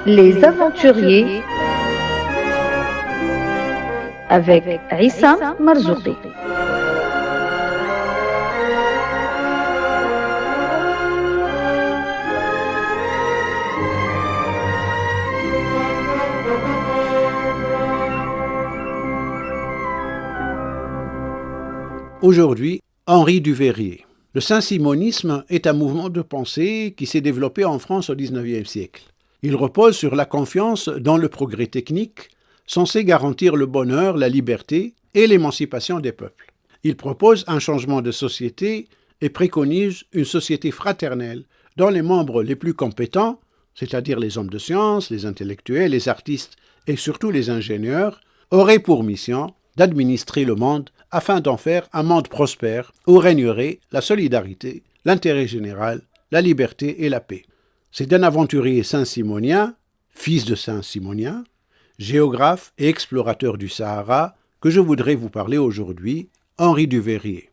Les aventuriers avec Issa Marzouki. Aujourd'hui, Henri Duveyrier. Le saint-simonisme est un mouvement de pensée qui s'est développé en France au XIXe siècle. Il repose sur la confiance dans le progrès technique, censé garantir le bonheur, la liberté et l'émancipation des peuples. Il propose un changement de société et préconise une société fraternelle dont les membres les plus compétents, c'est-à-dire les hommes de science, les intellectuels, les artistes et surtout les ingénieurs, auraient pour mission d'administrer le monde afin d'en faire un monde prospère où régnerait la solidarité, l'intérêt général, la liberté et la paix. C'est d'un aventurier saint-simonien, fils de saint-simonien, géographe et explorateur du Sahara, que je voudrais vous parler aujourd'hui, Henri Duveyrier.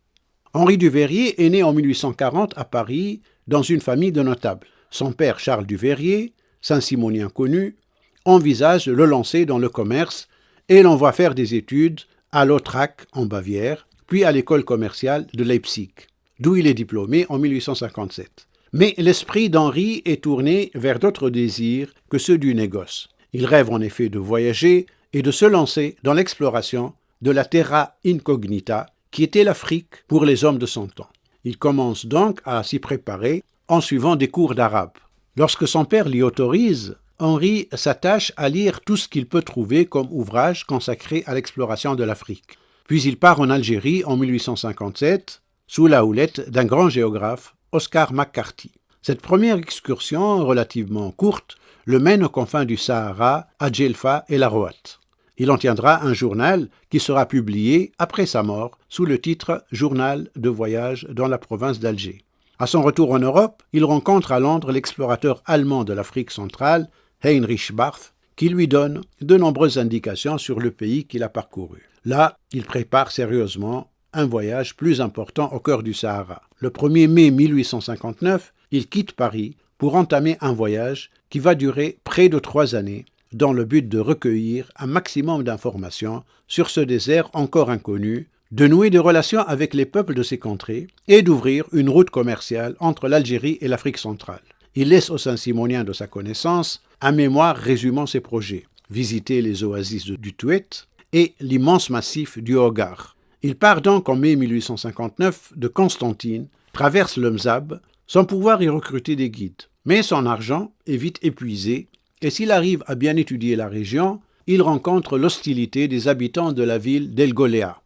Henri Duveyrier est né en 1840 à Paris dans une famille de notables. Son père Charles Duveyrier, saint-simonien connu, envisage de le lancer dans le commerce et l'envoie faire des études à Lautrach en Bavière, puis à l'école commerciale de Leipzig, d'où il est diplômé en 1857. Mais l'esprit d'Henri est tourné vers d'autres désirs que ceux du négoce. Il rêve en effet de voyager et de se lancer dans l'exploration de la terra incognita qui était l'Afrique pour les hommes de son temps. Il commence donc à s'y préparer en suivant des cours d'arabe. Lorsque son père l'y autorise, Henri s'attache à lire tout ce qu'il peut trouver comme ouvrage consacré à l'exploration de l'Afrique. Puis il part en Algérie en 1857, sous la houlette d'un grand géographe, Oscar McCarthy. Cette première excursion, relativement courte, le mène aux confins du Sahara, à Djelfa et Larouat. Il en tiendra un journal qui sera publié après sa mort sous le titre « Journal de voyage dans la province d'Alger ». À son retour en Europe, il rencontre à Londres l'explorateur allemand de l'Afrique centrale, Heinrich Barth, qui lui donne de nombreuses indications sur le pays qu'il a parcouru. Là, il prépare sérieusement un voyage plus important au cœur du Sahara. Le 1er mai 1859, il quitte Paris pour entamer un voyage qui va durer près de 3 années, dans le but de recueillir un maximum d'informations sur ce désert encore inconnu, de nouer des relations avec les peuples de ces contrées et d'ouvrir une route commerciale entre l'Algérie et l'Afrique centrale. Il laisse aux Saint-Simoniens de sa connaissance un mémoire résumant ses projets, visiter les oasis du Tuet et l'immense massif du Hogar. Il part donc en mai 1859 de Constantine, traverse le Mzab, sans pouvoir y recruter des guides. Mais son argent est vite épuisé et s'il arrive à bien étudier la région, il rencontre l'hostilité des habitants de la ville d'El Golea.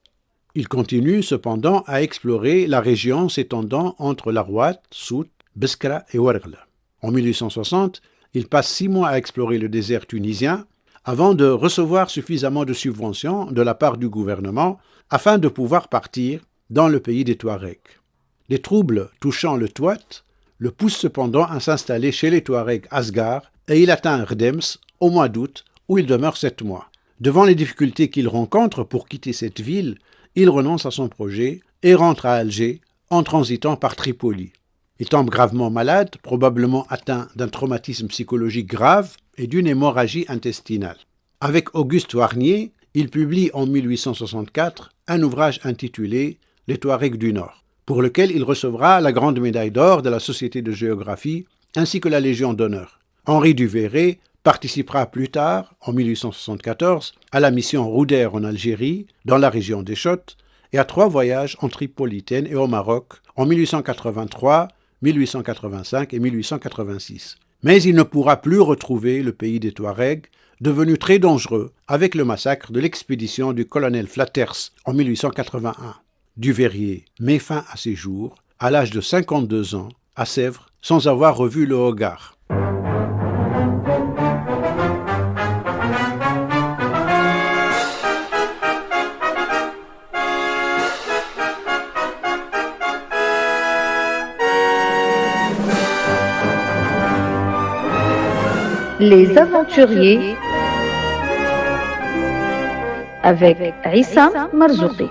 Il continue cependant à explorer la région s'étendant entre Larouat, Sout, Beskra et Ouargla. En 1860, il passe 6 mois à explorer le désert tunisien avant de recevoir suffisamment de subventions de la part du gouvernement afin de pouvoir partir dans le pays des Touaregs. Les troubles touchant le Touat le poussent cependant à s'installer chez les Touaregs Asgar et il atteint Rdems au mois d'août où il demeure 7 mois. Devant les difficultés qu'il rencontre pour quitter cette ville, il renonce à son projet et rentre à Alger en transitant par Tripoli. Il tombe gravement malade, probablement atteint d'un traumatisme psychologique grave et d'une hémorragie intestinale. Avec Auguste Warnier, il publie en 1864 un ouvrage intitulé « Les Touaregs du Nord », pour lequel il recevra la Grande Médaille d'Or de la Société de géographie ainsi que la Légion d'honneur. Henri Duveyrier participera plus tard, en 1874, à la mission Rouder en Algérie, dans la région des Chotes, et à 3 voyages en Tripolitaine et au Maroc en 1883, 1885 et 1886. Mais il ne pourra plus retrouver le pays des Touaregs, devenu très dangereux avec le massacre de l'expédition du colonel Flatters en 1881. Duveyrier met fin à ses jours, à l'âge de 52 ans, à Sèvres, sans avoir revu le Hogar. Les aventuriers avec Issa Marzouki.